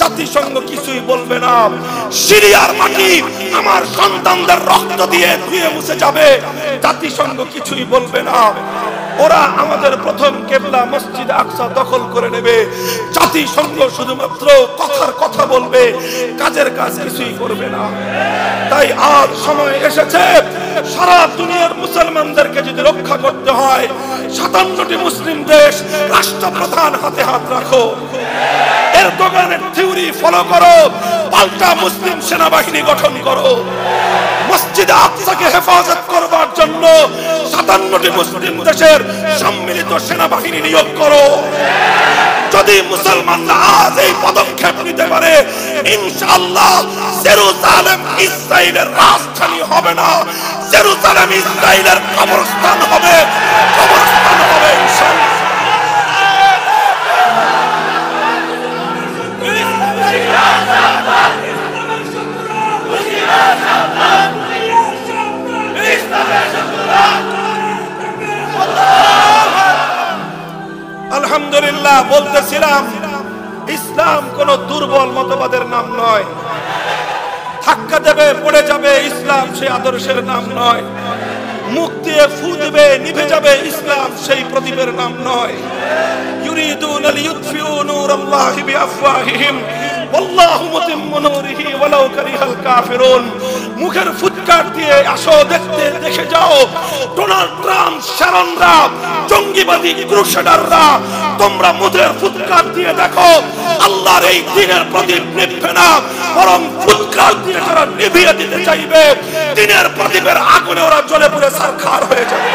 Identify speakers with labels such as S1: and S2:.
S1: জাতিসংঘ কিছুই বলবে না। সিরিয়ার মাটি আমার সন্তানদের রক্ত দিয়ে ধুয়ে মুছে যাবে, জাতিসংঘ কিছুই বলবে না। ওরা আমাদের প্রথম কিবলা মসজিদ আকসা দখল করে নেবে, জাতিসংঘ শুধুমাত্র কথার কথা বলবে, কাজের কাজ কিছুই করবে না। তাই আজ সময় এসেছে, সারা দুনিয়ার মুসলমানদেরকে যদি রক্ষা করতে হয়, 57টি মুসলিম দেশ রাষ্ট্রপ্রধান হাতে হাত রাখো, এরদোগানের থিওরি ফলো করো, পাল্টা মুসলিম সেনাবাহিনী গঠন করো, মসজিদে আকসাকে হেফাজত করবার জন্য 57টি মুসলিম দেশের সম্মিলিত সেনাবাহিনী নিয়োগ করো। যদি মুসলমানরা আজ এই পদক্ষেপ নিতে পারে, ইনশাআল্লাহ জেরুজালেম ইসরায়েলের রাজধানী হবে না, জেরুজালেম ইসরায়েলের কবরস্থান হবে, কবরস্থান হবে ইনশাআল্লাহ। আলহামদুলিল্লাহ, বলতেছিলাম ইসলাম কোন দুর্বল মতবাদের নাম নয়, ধাক্কা দেবে পড়ে যাবে ইসলাম সেই আদর্শের নাম নয়, মুখ দিয়ে ফু দিবে নিভে যাবে ইসলাম সেই প্রদীপের নাম নয়। ইউরিদুনা লিইউতফিউ নূরাল্লাহি বিআফওয়াহিহিম ওয়াল্লাহু মুতিম্মু নূরিহি ওয়ালাউ কারিহাল কাফিরুন। মুখের ফুৎকার দিয়ে আসো, দেখতে দেখে যাও, ডোনাল্ড ট্রাম্প, শারনরা, জঙ্গিবাদী ক্রুসেডাররা, তোমরা মুখের ফুৎকার দিয়ে দেখো, আল্লাহর এই দ্বীনের প্রদীপ নিভবে না, বরং ফুৎকার দিয়ে যারা নিভিয়ে দিতে চাইবে, দ্বীনের প্রদীপের আগুনে ওরা জ্বলে পুড়ে ছারখার হয়ে যাবে।